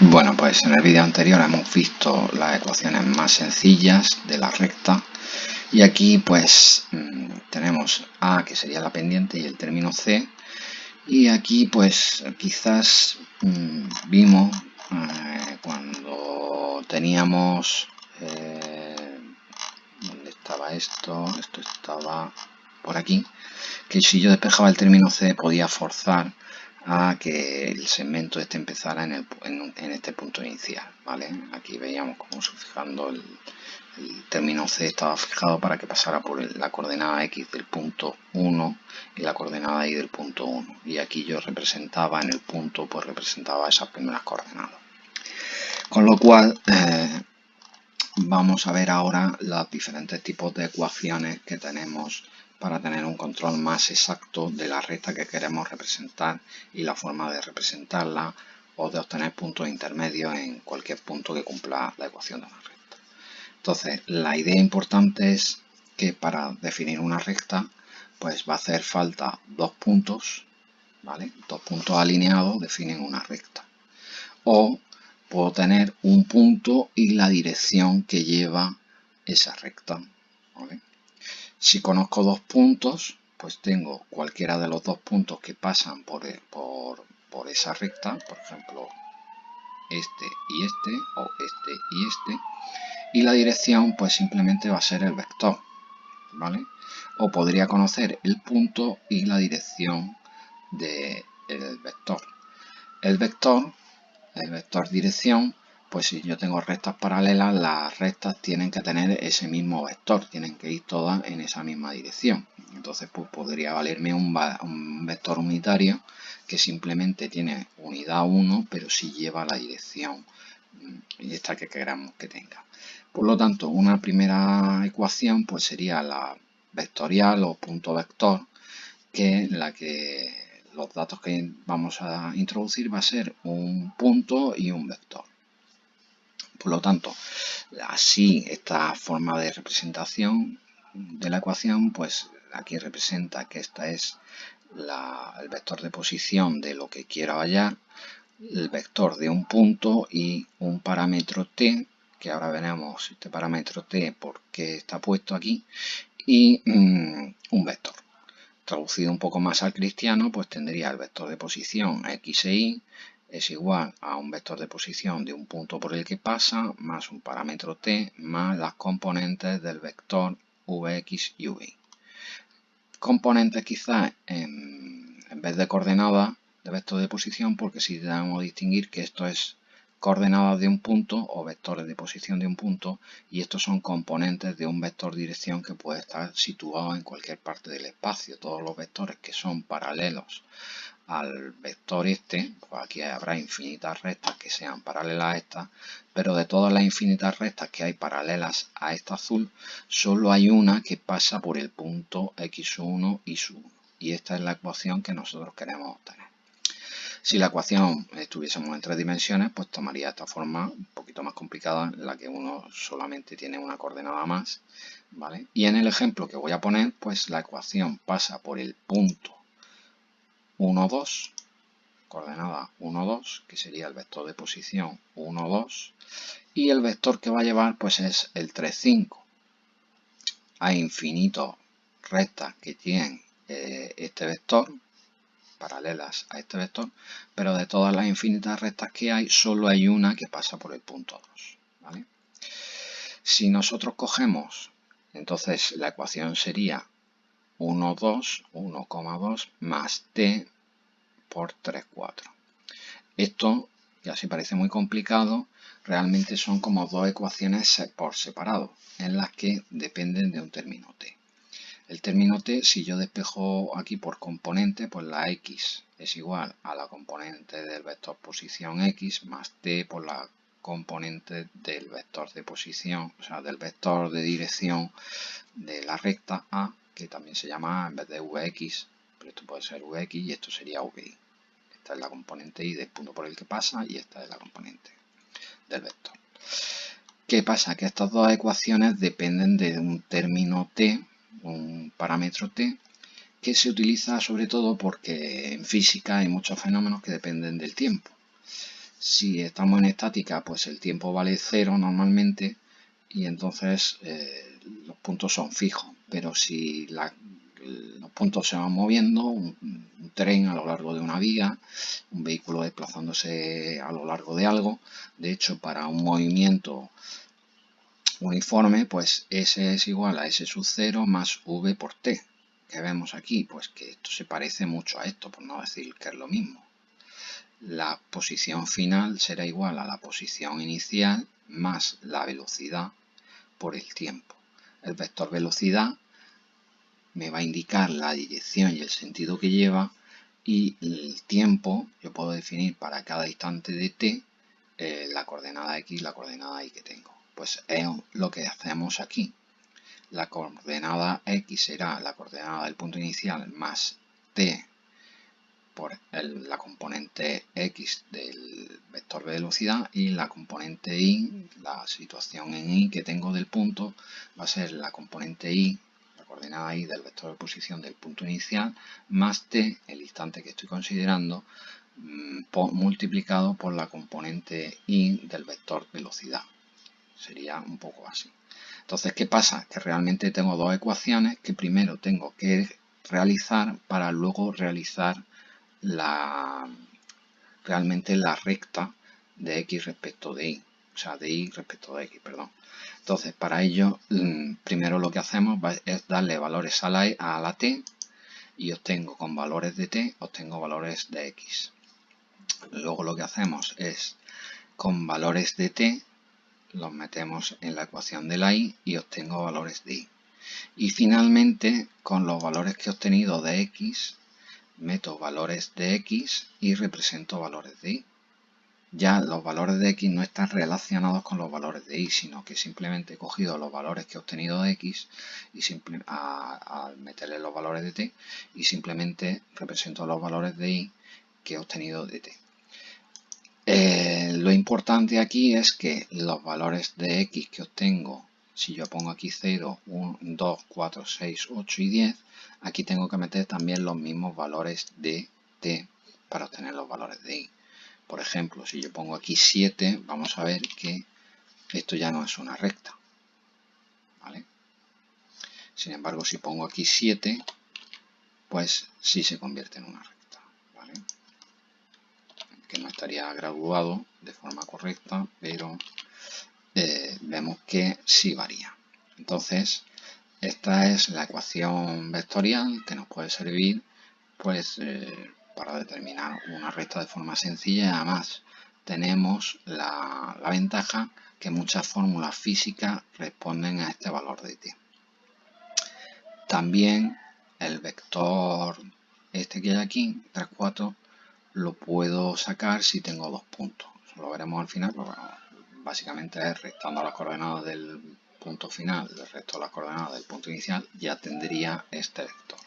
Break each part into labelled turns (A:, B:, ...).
A: Bueno, pues en el vídeo anterior hemos visto las ecuaciones más sencillas de la recta y aquí pues tenemos A, que sería la pendiente, y el término C, y aquí pues quizás vimos cuando teníamos ¿dónde estaba esto? Esto estaba por aquí, que si yo despejaba el término C podía forzar a que el segmento este empezara en este punto inicial, ¿vale? Aquí veíamos cómo fijando el término C estaba fijado para que pasara por la coordenada X del punto 1 y la coordenada Y del punto 1. Y aquí yo representaba en el punto, pues representaba esas primeras coordenadas. Con lo cual, vamos a ver ahora los diferentes tipos de ecuaciones que tenemos para tener un control más exacto de la recta que queremos representar y la forma de representarla o de obtener puntos intermedios en cualquier punto que cumpla la ecuación de una recta. Entonces, la idea importante es que para definir una recta, pues va a hacer falta dos puntos, ¿vale? Dos puntos alineados definen una recta. O puedo tener un punto y la dirección que lleva esa recta, ¿vale? Si conozco dos puntos, pues tengo cualquiera de los dos puntos que pasan por esa recta, por ejemplo, este y este, o este y este, y la dirección pues simplemente va a ser el vector, ¿vale? O podría conocer el punto y la dirección del vector. El vector dirección, pues si yo tengo rectas paralelas, las rectas tienen que tener ese mismo vector, tienen que ir todas en esa misma dirección. Entonces pues podría valerme un vector unitario que simplemente tiene unidad 1, pero sí lleva la dirección esta que queramos que tenga. Por lo tanto, una primera ecuación pues sería la vectorial o punto vector, que la que los datos que vamos a introducir va a ser un punto y un vector. Por lo tanto, así esta forma de representación de la ecuación, pues aquí representa que esta es el vector de posición de lo que quiero hallar, el vector de un punto y un parámetro t, que ahora veremos este parámetro t porque está puesto aquí, y un vector. Traducido un poco más al cristiano, pues tendría el vector de posición x e y es igual a un vector de posición de un punto por el que pasa, más un parámetro t, más las componentes del vector vx y vy. Componentes quizás en vez de coordenadas de vector de posición, porque sí debemos distinguir que esto es coordenadas de un punto o vectores de posición de un punto, y estos son componentes de un vector dirección que puede estar situado en cualquier parte del espacio. Todos los vectores que son paralelos al vector este, pues aquí habrá infinitas rectas que sean paralelas a estas, pero de todas las infinitas rectas que hay paralelas a esta azul, solo hay una que pasa por el punto x1 y su1, y esta es la ecuación que nosotros queremos obtener. Si la ecuación estuviésemos en tres dimensiones, pues tomaría esta forma un poquito más complicada, en la que uno solamente tiene una coordenada más, ¿vale? Y en el ejemplo que voy a poner, pues la ecuación pasa por el punto 1, 2, coordenada 1, 2, que sería el vector de posición 1, 2, y el vector que va a llevar pues es el 3, 5. Hay infinitos rectas que tienen este vector, paralelas a este vector, pero de todas las infinitas rectas que hay, solo hay una que pasa por el punto 2, ¿vale? Si nosotros cogemos, entonces la ecuación sería 1, 2, 1,2 más t por 3, 4. Esto, ya si parece muy complicado, realmente son como dos ecuaciones por separado, en las que dependen de un término t. El término t, si yo despejo aquí por componente, pues la x es igual a la componente del vector posición x más t por la componente del vector de posición, o sea, del vector de dirección de la recta a, que también se llama A en vez de vx, pero esto puede ser vx y esto sería vi. Esta es la componente y del punto por el que pasa y esta es la componente del vector. ¿Qué pasa? Que estas dos ecuaciones dependen de un término t, un parámetro t, que se utiliza sobre todo porque en física hay muchos fenómenos que dependen del tiempo. Si estamos en estática, pues el tiempo vale 0 normalmente y entonces los puntos son fijos. Pero si los puntos se van moviendo, un tren a lo largo de una vía, un vehículo desplazándose a lo largo de algo, de hecho para un movimiento uniforme, pues S es igual a S sub 0 más V por T. ¿Qué vemos aquí? Pues que esto se parece mucho a esto, por no decir que es lo mismo. La posición final será igual a la posición inicial más la velocidad por el tiempo. El vector velocidad me va a indicar la dirección y el sentido que lleva, y el tiempo yo puedo definir para cada instante de t la coordenada x y la coordenada y que tengo. Pues es lo que hacemos aquí. La coordenada x será la coordenada del punto inicial más t por la componente x del vector de velocidad, y la componente y, la situación en y que tengo del punto, va a ser la componente y, la coordenada y del vector de posición del punto inicial, más t, el instante que estoy considerando, multiplicado por la componente y del vector velocidad. Sería un poco así. Entonces, ¿qué pasa? Que realmente tengo dos ecuaciones que primero tengo que realizar para luego realizar realmente la recta de x respecto de y, o sea, de y respecto de x, perdón. Entonces, para ello, primero lo que hacemos es darle valores a la t, y obtengo con valores de t, obtengo valores de x. Luego lo que hacemos es, con valores de t, los metemos en la ecuación de la y obtengo valores de y. Y finalmente, con los valores que he obtenido de x, meto valores de x y represento valores de y. Ya los valores de x no están relacionados con los valores de y, sino que simplemente he cogido los valores que he obtenido de x y al meterle los valores de t, y simplemente represento los valores de y que he obtenido de t. Lo importante aquí es que los valores de x que obtengo, si yo pongo aquí 0, 1, 2, 4, 6, 8 y 10, aquí tengo que meter también los mismos valores de t para obtener los valores de y. Por ejemplo, si yo pongo aquí 7, vamos a ver que esto ya no es una recta, ¿vale? Sin embargo, si pongo aquí 7, pues sí se convierte en una recta, ¿vale? Que no estaría graduado de forma correcta, pero vemos que sí varía. Entonces, esta es la ecuación vectorial que nos puede servir, pues, para determinar una recta de forma sencilla, y además tenemos la ventaja que muchas fórmulas físicas responden a este valor de t. También el vector este que hay aquí, 3, 4, lo puedo sacar si tengo dos puntos. Eso lo veremos al final, pero bueno, básicamente es restando las coordenadas del punto final del resto de las coordenadas del punto inicial, ya tendría este vector.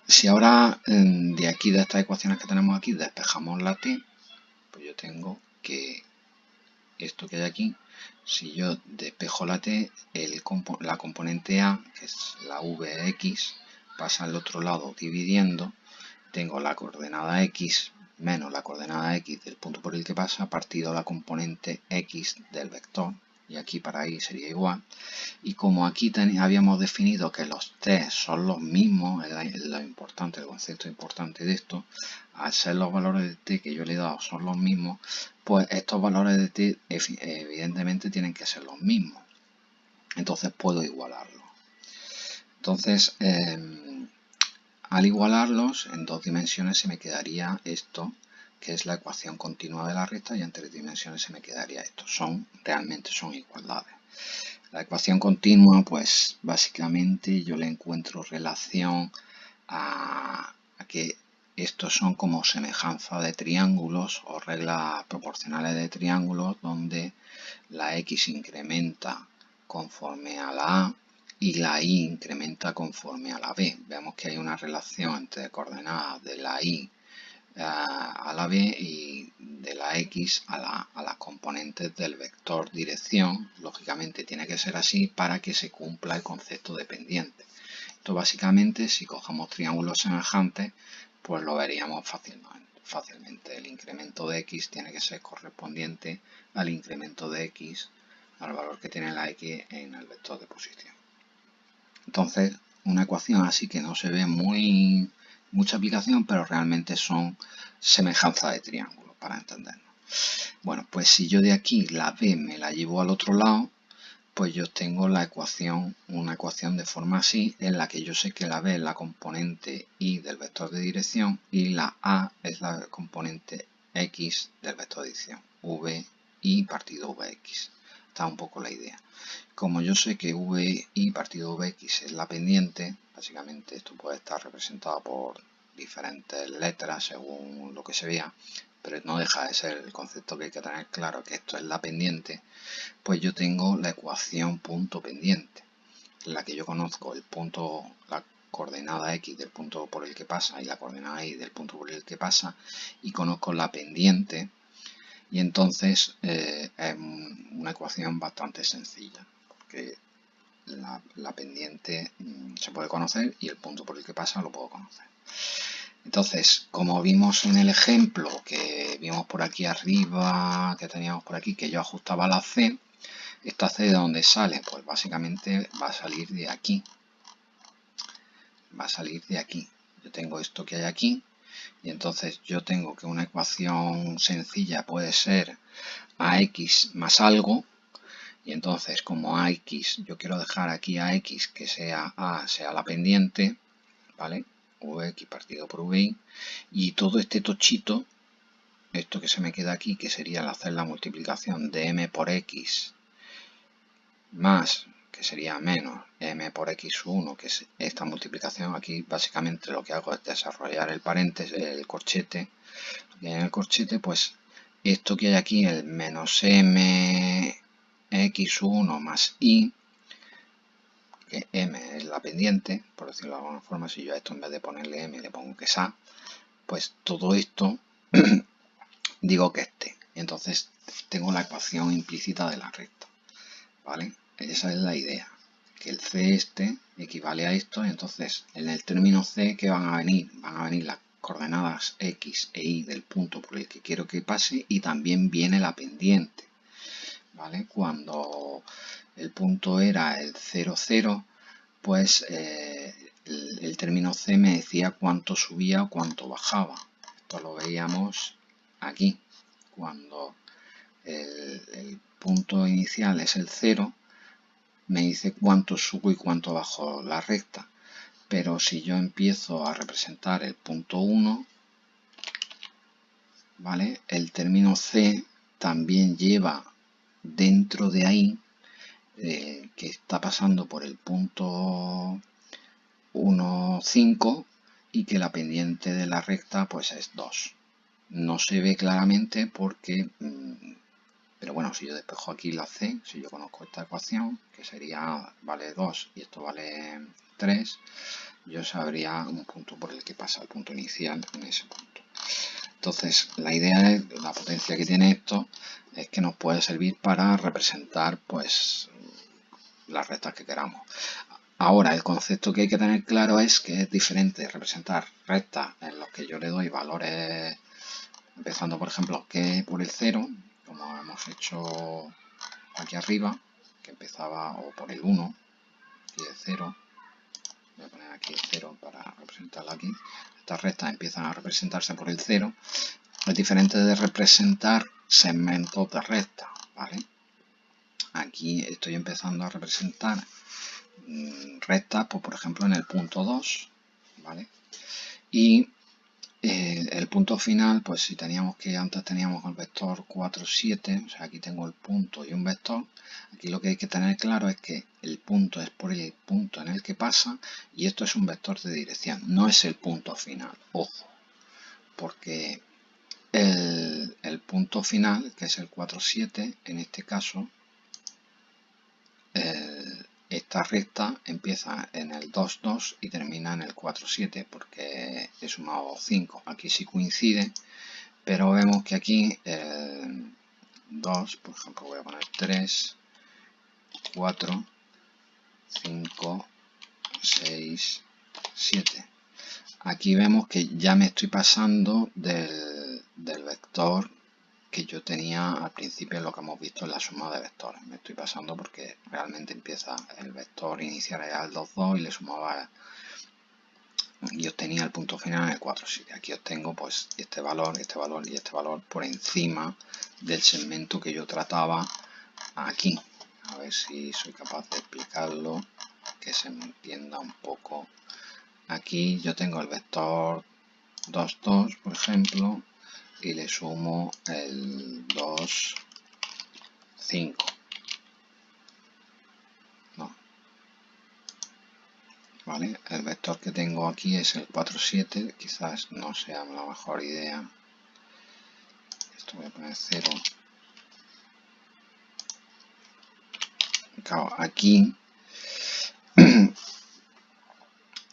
A: Si ahora de aquí, de estas ecuaciones que tenemos aquí, despejamos la t, pues yo tengo que esto que hay aquí, si yo despejo la t, la componente a, que es la vx, pasa al otro lado dividiendo, tengo la coordenada x menos la coordenada x del punto por el que pasa, partido la componente x del vector, y aquí para y sería igual. Y como aquí habíamos definido que los t son los mismos, es lo importante, el concepto importante de esto, al ser los valores de t que yo le he dado son los mismos, pues estos valores de t evidentemente tienen que ser los mismos. Entonces puedo igualarlos. Entonces, al igualarlos en dos dimensiones se me quedaría esto, que es la ecuación continua de la recta, y en tres dimensiones se me quedaría esto. Realmente son igualdades. La ecuación continua, pues básicamente yo le encuentro relación a que estos son como semejanza de triángulos o reglas proporcionales de triángulos, donde la x incrementa conforme a la a y la y incrementa conforme a la b. Vemos que hay una relación entre coordenadas de la y a la b y de la x a las componentes del vector dirección. Lógicamente tiene que ser así para que se cumpla el concepto de pendiente. Esto básicamente, si cogemos triángulos semejantes, pues lo veríamos fácilmente. El incremento de x tiene que ser correspondiente al incremento de x, al valor que tiene la x en el vector de posición. Entonces, una ecuación así que no se ve mucha aplicación, pero realmente son semejanzas de triángulos, para entendernos. Bueno, pues si yo de aquí la b me la llevo al otro lado, pues yo tengo una ecuación de forma así, en la que yo sé que la b es la componente y del vector de dirección y la a es la componente x del vector de dirección, vi partido vx. Está un poco la idea. Como yo sé que vi partido vx es la pendiente, básicamente esto puede estar representado por diferentes letras según lo que se vea, pero no deja de ser el concepto que hay que tener claro, que esto es la pendiente. Pues yo tengo la ecuación punto pendiente, en la que yo conozco el punto, la coordenada x del punto por el que pasa y la coordenada y del punto por el que pasa, y conozco la pendiente, y entonces es una ecuación bastante sencilla, porque la pendiente se puede conocer y el punto por el que pasa lo puedo conocer. Entonces, como vimos en el ejemplo que vimos por aquí arriba, que teníamos por aquí, que yo ajustaba la c, esta c de dónde sale, pues básicamente va a salir de aquí. Va a salir de aquí. Yo tengo esto que hay aquí, y entonces yo tengo que una ecuación sencilla puede ser ax más algo, y entonces como ax, yo quiero dejar aquí ax que sea a, sea la pendiente, ¿vale? Vx partido por vi, y todo este tochito, esto que se me queda aquí, que sería el hacer la multiplicación de m por x más, que sería menos m por x1, que es esta multiplicación. Aquí básicamente lo que hago es desarrollar el paréntesis, el corchete, y en el corchete pues esto que hay aquí, el menos m x1 más i, que m es la pendiente, por decirlo de alguna forma. Si yo a esto en vez de ponerle m le pongo que es a, pues todo esto digo que esté. Entonces tengo la ecuación implícita de la recta, ¿vale? Esa es la idea, que el c este equivale a esto. Entonces en el término c, ¿qué van a venir? Van a venir las coordenadas x e y del punto por el que quiero que pase, y también viene la pendiente, ¿vale? Cuando el punto era el 0, 0, pues el término c me decía cuánto subía o cuánto bajaba. Esto lo veíamos aquí. Cuando el punto inicial es el 0, me dice cuánto subo y cuánto bajo la recta. Pero si yo empiezo a representar el punto 1, ¿vale? El término c también lleva dentro de ahí que está pasando por el punto 1, 5, y que la pendiente de la recta pues es 2. No se ve claramente porque, pero bueno, si yo despejo aquí la c, si yo conozco esta ecuación, que sería vale 2 y esto vale 3, yo sabría un punto por el que pasa el punto inicial en ese punto. Entonces, la idea es, la potencia que tiene esto, es que nos puede servir para representar pues las rectas que queramos. Ahora, el concepto que hay que tener claro es que es diferente representar rectas en los que yo le doy valores, empezando por ejemplo que por el 0, como hemos hecho aquí arriba, que empezaba, o por el 1, y el 0. Voy a poner aquí el 0 para representarlo aquí. Estas rectas empiezan a representarse por el 0. Es diferente de representar segmentos de rectas, ¿vale? Aquí estoy empezando a representar rectas, pues, por ejemplo, en el punto 2, ¿vale? Y el punto final, pues si teníamos que antes teníamos el vector 4, 7, o sea, aquí tengo el punto y un vector. Aquí lo que hay que tener claro es que el punto es por el punto en el que pasa, y esto es un vector de dirección, no es el punto final, ojo, porque el punto final, que es el 4, 7, en este caso, esta recta empieza en el 2, 2 y termina en el 4, 7, porque he sumado 5. Aquí sí coincide, pero vemos que aquí el 2, por ejemplo, voy a poner 3, 4, 5, 6, 7. Aquí vemos que ya me estoy pasando del del vector que yo tenía al principio en lo que hemos visto en la suma de vectores. Me estoy pasando porque realmente empieza el vector inicial era el 2, 2 y le sumaba y obtenía el punto final en el 4, 7. Aquí obtengo pues este valor y este valor por encima del segmento que yo trataba aquí. A ver si soy capaz de explicarlo, que se me entienda un poco. Aquí yo tengo el vector 2, 2, por ejemplo, y le sumo el 2, 5. No. ¿Vale? El vector que tengo aquí es el 4, 7. Quizás no sea la mejor idea. Esto voy a poner 0. Claro, aquí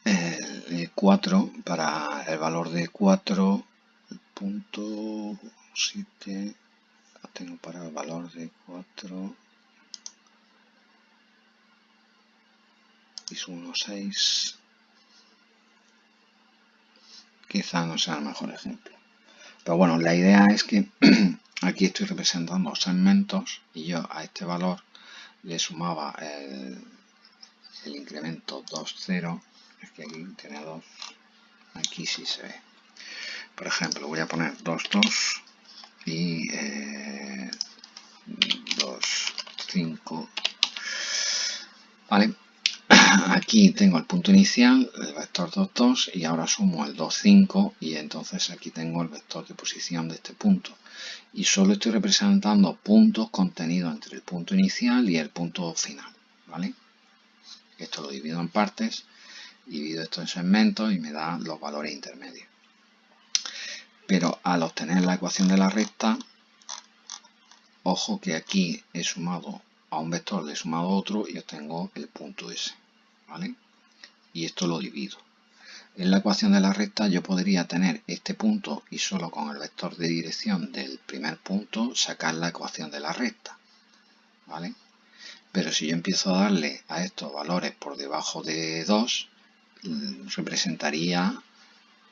A: el 4, para el valor de 4, el punto 7, lo tengo para el valor de 4 y sumo 6. Quizá no sea el mejor ejemplo. Pero bueno, la idea es que aquí estoy representando segmentos y yo a este valor le sumaba el incremento 2, 0. Es que aquí tiene 2. Aquí sí se ve. Por ejemplo, voy a poner 2, 2 y 2, 5. Vale. Aquí tengo el punto inicial, el vector 2, 2 y ahora sumo el 2, 5 y entonces aquí tengo el vector de posición de este punto. Y solo estoy representando puntos contenidos entre el punto inicial y el punto final. ¿Vale? Esto lo divido en partes, divido esto en segmentos y me da los valores intermedios. Pero al obtener la ecuación de la recta, ojo que aquí he sumado a un vector, le he sumado otro y obtengo el punto S. ¿Vale? Y esto lo divido. En la ecuación de la recta yo podría tener este punto y solo con el vector de dirección del primer punto sacar la ecuación de la recta. ¿Vale? Pero si yo empiezo a darle a estos valores por debajo de 2, representaría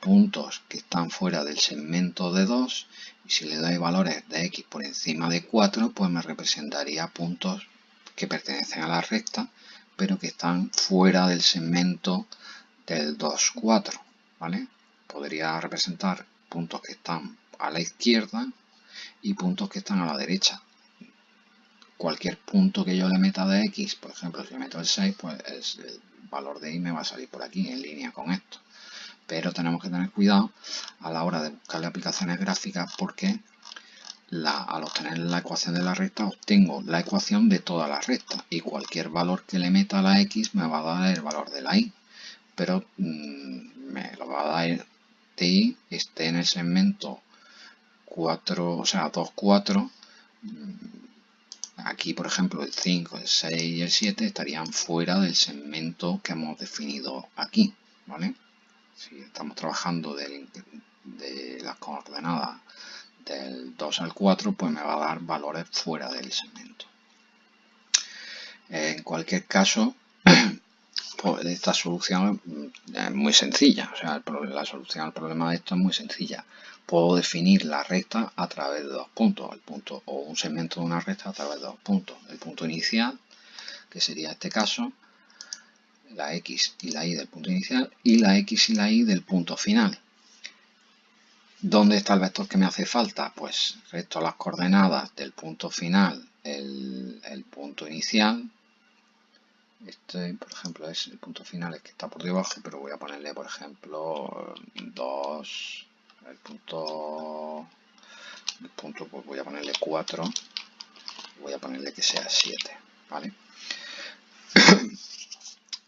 A: puntos que están fuera del segmento de 2 y si le doy valores de x por encima de 4, pues me representaría puntos que pertenecen a la recta pero que están fuera del segmento del 2, 4. ¿Vale? Podría representar puntos que están a la izquierda y puntos que están a la derecha. Cualquier punto que yo le meta de x, por ejemplo, si le meto el 6, pues el valor de y me va a salir por aquí en línea con esto. Pero tenemos que tener cuidado a la hora de buscarle aplicaciones gráficas porque al obtener la ecuación de la recta obtengo la ecuación de toda la recta y cualquier valor que le meta a la x me va a dar el valor de la y, pero me lo va a dar de y esté en el segmento 4, o sea 2, 4. Aquí, por ejemplo, el 5, el 6 y el 7 estarían fuera del segmento que hemos definido aquí. ¿Vale? Si estamos trabajando de las coordenadas del 2 al 4, pues me va a dar valores fuera del segmento. En cualquier caso, pues esta solución es muy sencilla. O sea, la solución al problema de esto es muy sencilla. Puedo definir la recta a través de dos puntos, el punto o un segmento de una recta a través de dos puntos. El punto inicial, que sería este caso, la x y la y del punto inicial, y la x y la y del punto final. ¿Dónde está el vector que me hace falta? Pues resto las coordenadas del punto final, el punto inicial. Este, por ejemplo, es el punto final, es que está por debajo, pero voy a ponerle, por ejemplo, 2, el punto pues voy a ponerle 4, voy a ponerle que sea 7, ¿vale?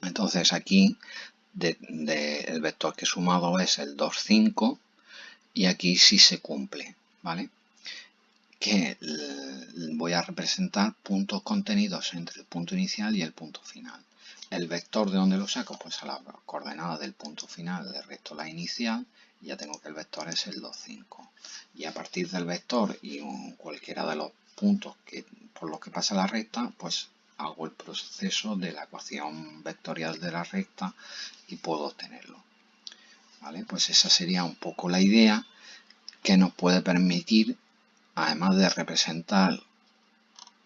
A: Entonces aquí el vector que he sumado es el 2, 5 y aquí sí se cumple, ¿vale? Que voy a representar puntos contenidos entre el punto inicial y el punto final. ¿El vector de dónde lo saco? Pues a la coordenada del punto final le resto la inicial y ya tengo que el vector es el 2, 5. Y a partir del vector y cualquiera de los puntos por los que pasa la recta, pues hago el proceso de la ecuación vectorial de la recta y puedo obtenerlo. ¿Vale? Pues esa sería un poco la idea, que nos puede permitir, además de representar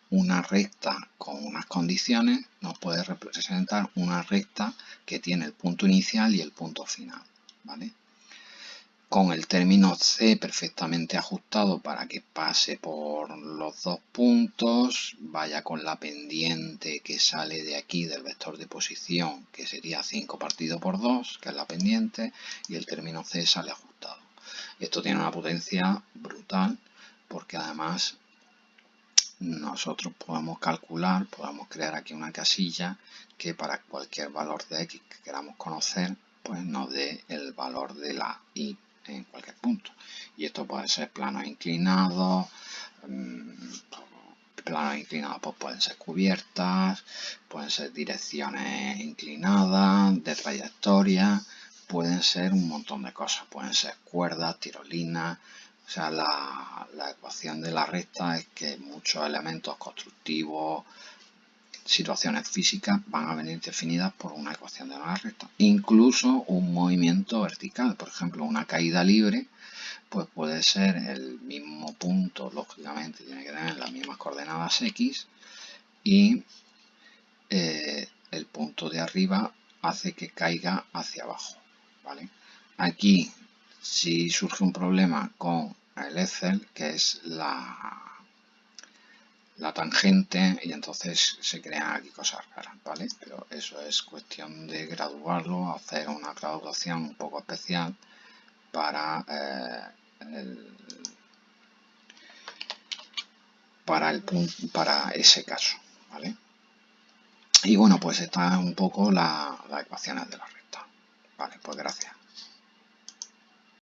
A: una recta con unas condiciones, nos puede representar una recta que tiene el punto inicial y el punto final, ¿vale? Con el término C perfectamente ajustado para que pase por los dos puntos, vaya con la pendiente que sale de aquí del vector de posición, que sería 5 partido por 2, que es la pendiente, y el término C sale ajustado. Esto tiene una potencia brutal, porque además nosotros podemos calcular, podemos crear aquí una casilla que para cualquier valor de x que queramos conocer, pues nos dé el valor de la y en cualquier punto. Y esto puede ser planos inclinados, pues pueden ser cubiertas, pueden ser direcciones inclinadas, de trayectoria, pueden ser un montón de cosas, pueden ser cuerdas, tirolinas. O sea, la ecuación de la recta es que muchos elementos constructivos, situaciones físicas van a venir definidas por una ecuación de una recta. Incluso un movimiento vertical, por ejemplo, una caída libre, pues puede ser el mismo punto, lógicamente tiene que tener las mismas coordenadas x y el punto de arriba hace que caiga hacia abajo, ¿vale? Aquí sí surge un problema con el Excel, que es la tangente, y entonces se crean aquí cosas raras, ¿vale? Pero eso es cuestión de graduarlo, hacer una graduación un poco especial para para ese caso, ¿vale? Y bueno, pues esta es un poco las ecuaciones de la recta. Vale, pues gracias.